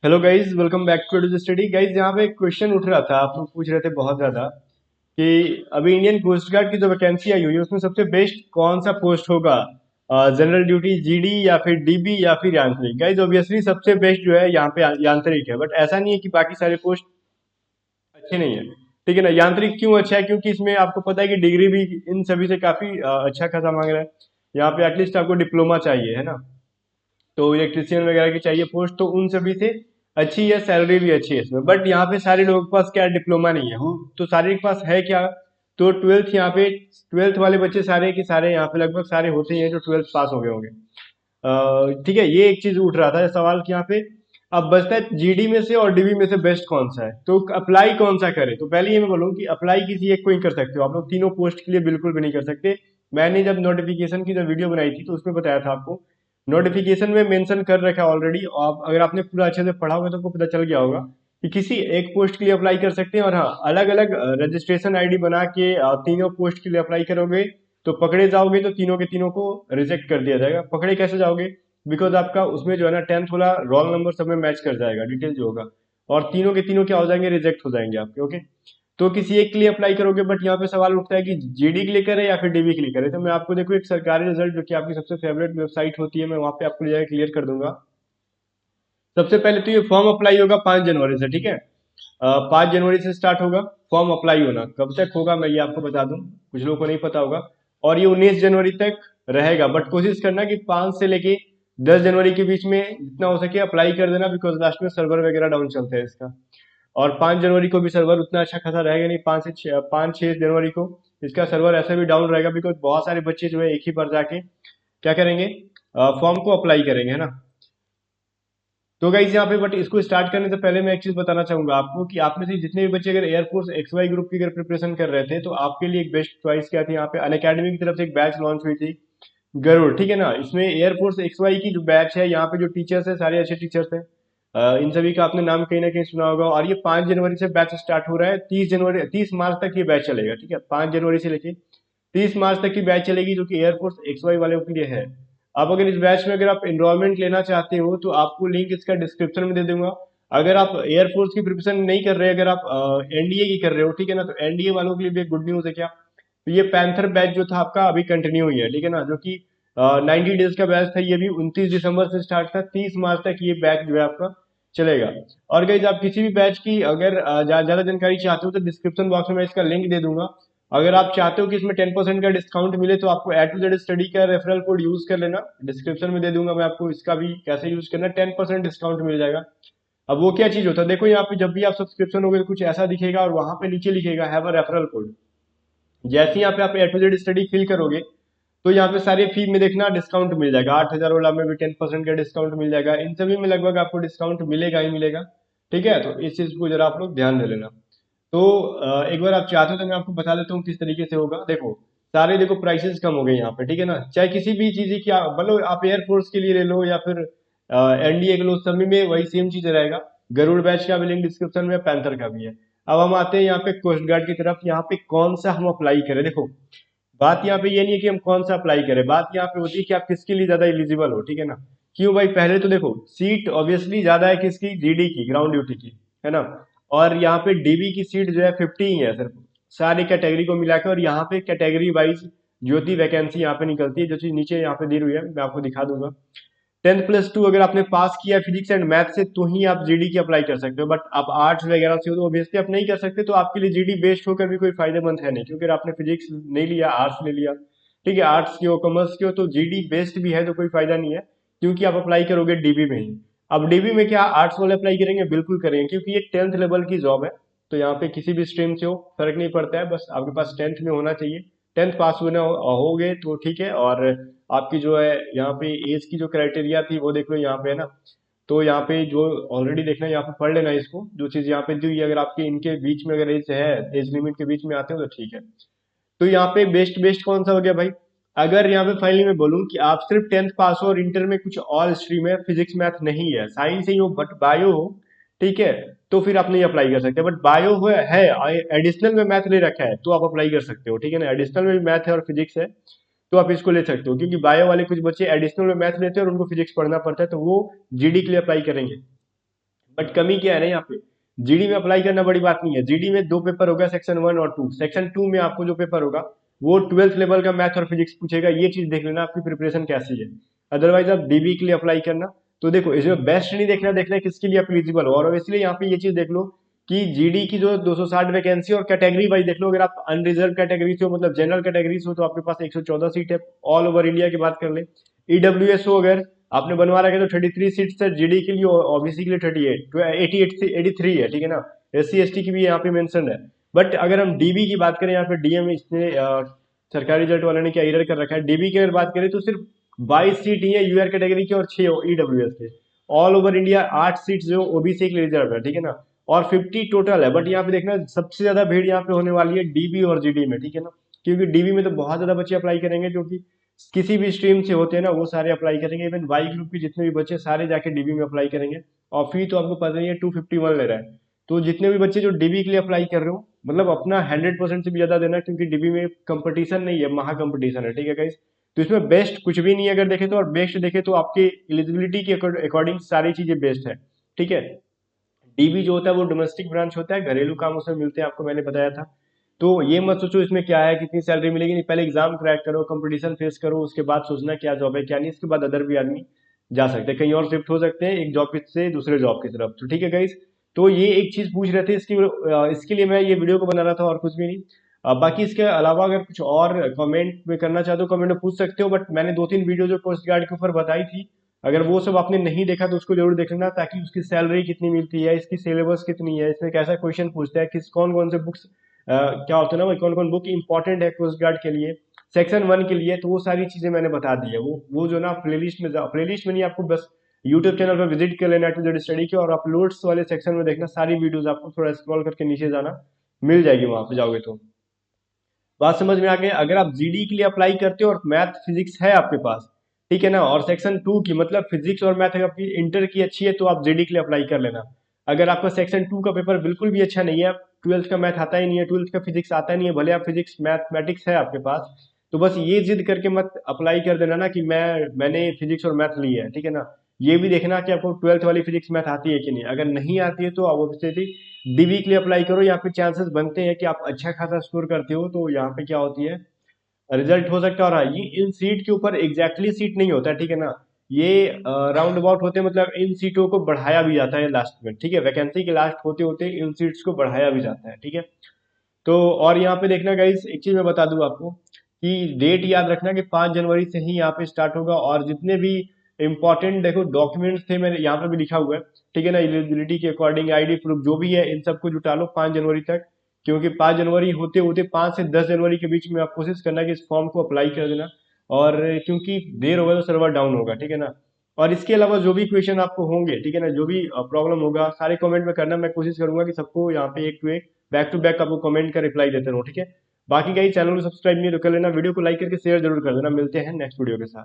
Hello guys, welcome back to the study. Guys, यहाँ पे एक क्वेश्चन उठ रहा था, आप लोग पूछ रहे थे बहुत ज्यादा कि अभी इंडियन कोस्ट गार्ड की जो वैकेंसी आई हुई है उसमें सबसे बेस्ट कौन सा पोस्ट होगा, जनरल ड्यूटी जीडी या फिर डीबी या फिर यांत्रिक। गाइज ऑब्वियसली सबसे बेस्ट जो है यहाँ पे यांत्रिक है, बट ऐसा नहीं है कि बाकी सारे पोस्ट अच्छे नहीं है। ठीक है ना। यांत्रिक क्यों अच्छा है? क्योंकि इसमें आपको पता है कि डिग्री भी इन सभी से काफी अच्छा खासा मांग रहा है। यहाँ पे एटलीस्ट आपको डिप्लोमा चाहिए, है ना। तो इलेक्ट्रिशियन वगैरह की चाहिए पोस्ट, तो उन सभी से अच्छी है, सैलरी भी अच्छी है इसमें। बट यहाँ पे सारे लोगों के पास क्या डिप्लोमा नहीं है, वो तो सारे के पास है क्या? तो ट्वेल्थ यहाँ पे, ट्वेल्थ वाले बच्चे सारे के सारे यहाँ पे लगभग सारे होते ही हैं जो ट्वेल्थ पास हो गए होंगे। ठीक है, ये एक चीज उठ रहा था सवाल कि यहाँ पे अब बचता है जीडी में से और डीबी में से बेस्ट कौन सा है, तो अप्लाई कौन सा करे। तो पहले ये मैं बोलूँ कि अप्लाई किसी एक को ही कर सकते हो, आप लोग तीनों पोस्ट के लिए बिल्कुल भी नहीं कर सकते। मैंने जब नोटिफिकेशन की जब वीडियो बनाई थी तो उसमें बताया था आपको, नोटिफिकेशन में मेंशन कर रखा है ऑलरेडी। आप अगर आपने पूरा अच्छे से पढ़ा होगा तो आपको पता चल गया होगा कि किसी एक पोस्ट के लिए अप्लाई कर सकते हैं। और हाँ, अलग अलग रजिस्ट्रेशन आईडी बना के तीनों पोस्ट के लिए अप्लाई करोगे तो पकड़े जाओगे तो तीनों के तीनों को रिजेक्ट कर दिया जाएगा। पकड़े कैसे जाओगे? बिकॉज आपका उसमें जो है ना 10th वाला रोल नंबर सब में मैच कर जाएगा, डिटेल जो होगा, और तीनों के तीनों क्या हो जाएंगे, रिजेक्ट हो जाएंगे आपके। ओके, तो किसी एक के लिए अप्लाई करोगे, बट यहाँ पे सवाल उठता है कि जीडी के लिए करे या फिर डीबी के लिए करे। तो मैं आपको देखो एक सरकारी रिजल्ट जो कि आपकी सबसे फेवरेट वेबसाइट होती है, मैं वहां पे आपको ले जाकर क्लियर कर दूंगा। सबसे पहले तो ये फॉर्म अप्लाई होगा 5 जनवरी से। ठीक है, 5 जनवरी से स्टार्ट होगा फॉर्म अप्लाई होना। कब तक होगा मैं ये आपको बता दूं, कुछ लोगों को नहीं पता होगा। और ये 19 जनवरी तक रहेगा, बट कोशिश करना कि 5 से लेके 10 जनवरी के बीच में जितना हो सके अप्लाई कर देना, बिकॉज लास्ट में सर्वर वगैरह डाउन चलते हैं इसका। और 5 जनवरी को भी सर्वर उतना अच्छा खासा रहेगा नहीं, 5 6 जनवरी को इसका सर्वर ऐसे भी डाउन रहेगा, बिकॉज बहुत सारे बच्चे जो है एक ही बार जाके क्या करेंगे, फॉर्म को अप्लाई करेंगे, है ना। तो गाइज यहाँ पे बट इसको स्टार्ट करने से पहले मैं एक चीज बताना चाहूंगा आपको कि आप में से जितने भी बच्चे अगर एयरफोर्स एक्स वाई ग्रुप की अगर प्रिपरेशन कर रहे थे तो आपके लिए एक बेस्ट चॉइस क्या थी, यहाँ पे अनअकैडमी की तरफ से एक बैच लॉन्च हुई थी, गरुड़। ठीक है ना, इसमें एयरफोर्स एक्स वाई की जो बैच है, यहाँ पे जो टीचर्स है सारे अच्छे टीचर्स हैं। इन सभी का आपने नाम कहीं ना कहीं सुना होगा। और ये 5 जनवरी से बैच स्टार्ट हो रहा है, 30 जनवरी 30 मार्च तक ये बैच चलेगा। ठीक है, 5 जनवरी से लेके 30 मार्च तक की बैच चलेगी, जो कि एयरफोर्स एक्स वाई वालों के लिए है। अब अगर इस बैच में अगर आप एनरोलमेंट लेना चाहते हो तो आपको लिंक इसका डिस्क्रिप्शन में दे दूंगा। अगर आप एयरफोर्स की प्रिपरेशन नहीं कर रहे, अगर आप एनडीए की कर रहे हो, ठीक है ना, तो एनडीए वालों के लिए भी एक गुड न्यूज है क्या, तो ये पैंथर बैच जो था आपका अभी कंटिन्यू हुई है। ठीक है ना, जो कि 90 डेज का बैच था, ये भी 29 दिसंबर से स्टार्ट था, 30 मार्च तक ये बैच जो है आपका चलेगा। और गाइज आप किसी भी बैच की अगर ज्यादा जानकारी चाहते हो तो डिस्क्रिप्शन बॉक्स में मैं इसका लिंक दे दूंगा। अगर आप चाहते हो कि इसमें 10% का डिस्काउंट मिले तो आपको A to Z स्टडी का रेफरल कोड यूज कर लेना, डिस्क्रिप्शन में दे दूंगा मैं आपको इसका भी कैसे यूज करना, 10% डिस्काउंट मिल जाएगा। अब वो क्या चीज होता है, देखो यहाँ पे जब भी आप सब्सक्रिप्शन होगे तो कुछ ऐसा दिखेगा और वहां पे नीचे लिखेगा हैव अ रेफरल कोड। जैसे ही यहाँ पे आप A to Z study fill करोगे तो यहाँ पे सारे फी में देखना डिस्काउंट मिल जाएगा, 8,000 वाला में भी 10% का डिस्काउंट मिल जाएगा, इन सभी में लगभग आपको डिस्काउंट मिलेगा ही मिलेगा। ठीक है, तो इस चीज को जरा आप लोग ध्यान दे लेना। तो एक बार आप चाहते हो तो मैं आपको बता देता हूँ किस तरीके से होगा। देखो सारे देखो प्राइसेस कम हो गए यहाँ पे, ठीक है ना, चाहे किसी भी चीज की क्या मतलब आप एयरफोर्स के लिए ले लो या फिर एनडीए के लो, सभी में वही सेम चीज रहेगा। गरुड़ बैच का भी लिंक डिस्क्रिप्शन में, पैंथर का भी है। अब हम आते हैं यहाँ पे कोस्ट गार्ड की तरफ, यहाँ पे कौन सा हम अप्लाई करें। देखो बात यहाँ पे ये नहीं है कि हम कौन सा अप्लाई करें, बात यहाँ पे होती है कि आप किसके लिए ज्यादा एलिजिबल हो। ठीक है ना, क्यों भाई, पहले तो देखो सीट ऑब्वियसली ज्यादा है किसकी, जीडी की, ग्राउंड ड्यूटी की, है ना। और यहाँ पे डीबी की सीट जो है 50 ही है सिर्फ, सारी कैटेगरी को मिलाकर। और यहाँ पे कैटेगरी वाइज ज्योति वैकेंसी यहाँ पे निकलती है, जो चीज नीचे यहाँ पे दी हुई है मैं आपको दिखा दूंगा। 10+2 अगर आपने पास किया फिजिक्स एंड मैथ से तो ही आप जीडी की अप्लाई कर सकते हो, बट आप आर्ट्स वगैरह से हो तो ऑब्वियसली आप नहीं कर सकते। तो आपके लिए जीडी बेस्ड होकर भी कोई फायदेमंद है नहीं, क्योंकि अगर आपने फिजिक्स नहीं लिया, आर्ट्स ले लिया, ठीक है, आर्ट्स की हो, कॉमर्स की हो, तो जीडी बेस्ड भी है तो कोई फायदा नहीं है, क्योंकि आप अप्लाई करोगे डीबी में ही। अब डीबी में क्या आर्ट्स वाले अप्लाई करेंगे? बिल्कुल करेंगे, क्योंकि ये 10th लेवल की जॉब है। तो यहाँ पे किसी भी स्ट्रीम से हो फर्क नहीं पड़ता है, बस आपके पास 10th में होना चाहिए। 10th पास होना हो गए तो ठीक है। और आपकी जो है यहाँ पे एज की जो क्राइटेरिया थी वो देख लो यहाँ पे, है ना। तो यहाँ पे जो ऑलरेडी देखना है यहाँ पे पढ़ लेना इसको, जो चीज यहाँ पे दी हुई है, अगर आपके इनके बीच में अगर एज है, एज लिमिट के बीच में आते हो तो ठीक है। तो यहाँ पे बेस्ट बेस्ट कौन सा हो गया भाई? अगर यहाँ पे फाइनली मैं बोलूँ कि आप सिर्फ 10th पास हो और इंटर में कुछ और स्ट्रीम है, फिजिक्स मैथ नहीं है, साइंस ही हो बट बायो हो, ठीक है, तो फिर आप नहीं अप्लाई कर सकते। बट बायो है एडिशनल में मैथ ले रखा है तो आप अप्लाई कर सकते हो, ठीक है ना, एडिशनल में भी मैथ है और फिजिक्स है तो आप इसको ले सकते हो। क्योंकि बायो वाले कुछ बच्चे एडिशनल में मैथ लेते हैं और उनको फिजिक्स पढ़ना पड़ता है, तो वो जीडी के लिए अप्लाई करेंगे। बट कमी क्या है ना यहाँ पे, जीडी में अप्लाई करना बड़ी बात नहीं है। जीडी में दो पेपर होगा, सेक्शन 1 और 2। सेक्शन 2 में आपको जो पेपर होगा वो 12th लेवल का मैथ और फिजिक्स पूछेगा। ये चीज देख लेना आपकी प्रिपरेशन कैसी है। अदरवाइज आप डीबी के लिए अप्लाई करना। तो देखो इसमें बेस्ट नहीं देखना, देखना है किसके लिए आप एलिजिबल हो। और इसलिए यहाँ पे ये चीज देख लो कि जीडी की जो 260 वैकेंसी, और कैटेगरी वाइज देख लो। अगर आप अनरिजर्व कैटेगरी से हो, मतलब जनरल कैटेगरी से हो, तो आपके पास 114 सीट है। ऑल ओवर इंडिया की बात कर ले। ईडब्ल्यूएस हो अगर आपने बनवा रखा है तो 33 सीट्स है जीडी के लिए, ओबीसी के लिए 88 है, ठीक है ना। एससी एसटी की भी यहाँ पे मेंशन है। बट अगर हम डीबी की बात करें, यहाँ पे डीएम इसने सरकारी रिजल्ट वाले ने क्या एरर कर रखा है, डीबी की अगर बात करें तो सिर्फ 22 सीट ही है यूआर कैटेगरी की और 6 ईडब्ल्यूएस के। ऑल ओवर इंडिया 8 सीट जो ओबीसी के लिए रिजर्व है, ठीक है ना। और 50 टोटल है। बट यहाँ पे देखना सबसे ज्यादा भीड़ यहाँ पे होने वाली है डीबी और जीडी में, ठीक है ना। क्योंकि डीबी में तो बहुत ज्यादा बच्चे अप्लाई करेंगे जो कि किसी भी स्ट्रीम से होते हैं ना, वो सारे अप्लाई करेंगे। इवन वाई ग्रुप के जितने भी बच्चे सारे जाके डीबी में अप्लाई करेंगे। और फी तो आपको पता ही है 251 ले रहा है। तो जितने भी बच्चे जो डीबी के लिए अप्लाई कर रहे हो, मतलब अपना 100% से भी ज्यादा देना, क्योंकि डीबी में कंपटीशन नहीं है, महा कंपटीशन है, ठीक है गाइस। तो इसमें बेस्ट कुछ भी नहीं है अगर देखे तो, और बेस्ट देखे तो आपके एलिजिबिलिटी के अकॉर्डिंग सारी चीजें बेस्ट है, ठीक है। डीबी जो होता है वो डोमेस्टिक ब्रांच होता है, घरेलू काम उसमें मिलते हैं, आपको मैंने बताया था। तो ये मत सोचो इसमें क्या है, कितनी सैलरी मिलेगी, नहीं। पहले एग्जाम क्रैक करो, कंपटीशन फेस करो, उसके बाद सोचना क्या जॉब है क्या नहीं। इसके बाद अदर भी आदमी जा सकते हैं, कहीं और शिफ्ट हो सकते हैं एक जॉब से दूसरे जॉब की तरफ। तो ठीक है गाइस। तो ये एक चीज पूछ रहे थे, इसके लिए मैं ये वीडियो को बना रहा था, और कुछ भी नहीं। बाकी इसके अलावा अगर कुछ और कमेंट में करना चाहते हो, कमेंट में पूछ सकते हो। बट मैंने 2-3 वीडियो जो कोस्ट गार्ड के ऊपर बताई थी, अगर वो सब आपने नहीं देखा तो उसको जरूर देख लेना, ताकि उसकी सैलरी कितनी मिलती है, इसकी सिलेबस कितनी है, इसमें कैसा क्वेश्चन पूछता है, किस कौन कौन से बुक्स क्या होता है ना, कौन कौन बुक इंपॉर्टेंट है कोस्ट गार्ड के लिए, सेक्शन 1 के लिए। तो वो सारी चीजें मैंने बता दी है। वो जो ना प्लेलिस्ट में नहीं, आपको बस यूट्यूब चैनल पर विजिट कर लेना टू जेड स्टडी के, और अपलोड्स वाले सेक्शन में देखना सारी वीडियोस। आपको थोड़ा स्क्रॉल करके नीचे जाना, मिल जाएगी वहां पे जाओगे तो। बात समझ में आ गई। अगर आप जीडी के लिए अप्लाई करते हो और मैथ फिजिक्स है आपके पास, ठीक है ना, और सेक्शन 2 की मतलब फिजिक्स और मैथ अगर आपकी इंटर की अच्छी है, तो आप जीडी के लिए अप्लाई कर लेना। अगर आपका सेक्शन 2 का पेपर बिल्कुल भी अच्छा नहीं है, 12th का मैथ आता ही नहीं है, 12th का फिजिक्स आता ही नहीं है, भले आप फिजिक्स मैथमेटिक्स है आपके पास, तो बस ये जिद करके मत अप्लाई कर देना ना कि मैंने फिजिक्स और मैथ ली है, ठीक है ना। ये भी देखना कि आपको 12th वाली फिजिक्स मैथ आती है कि नहीं। अगर नहीं आती है तो आप ऑब्वियसली डीबी के लिए अप्लाई करो। यहाँ पे चांसेस बनते हैं कि आप अच्छा खासा स्कोर करते हो, तो यहाँ पे क्या होती है, रिजल्ट हो सकता है। और हाँ, ये इन सीट के ऊपर एग्जैक्टली सीट नहीं होता, ठीक है ना। ये राउंड अबाउट होते हैं, मतलब इन सीटों को बढ़ाया भी जाता है लास्ट में, ठीक है। वैकेंसी के लास्ट होते होते इन सीट्स को बढ़ाया भी जाता है, ठीक है। तो और यहाँ पे देखना गाइस, एक चीज मैं बता दूं आपको कि डेट याद रखना कि 5 जनवरी से ही यहाँ पे स्टार्ट होगा। और जितने भी इंपॉर्टेंट देखो डॉक्यूमेंट्स थे, मैंने यहाँ पे भी लिखा हुआ है, ठीक है ना। एलिजिबिलिटी के अकॉर्डिंग आईडी प्रूफ जो भी है, इन सबको जुटा लो 5 जनवरी तक। क्योंकि 5 जनवरी होते होते 5 से 10 जनवरी के बीच में आप कोशिश करना कि इस फॉर्म को अप्लाई कर देना। और क्योंकि देर होगा तो सर्वर डाउन होगा, ठीक है ना। और इसके अलावा जो भी क्वेश्चन आपको होंगे, ठीक है ना, जो भी प्रॉब्लम होगा, सारे कमेंट में करना। मैं कोशिश करूंगा कि सबको यहाँ पे एक टू एक बैक टू बैक आपको कमेंट का रिप्लाई देते रहो, ठीक है। बाकी कहीं चैनल को सब्सक्राइब नहीं तो कर लेना, वीडियो को लाइक करके शेयर जरूर कर देना। मिलते हैं नेक्स्ट वीडियो के साथ।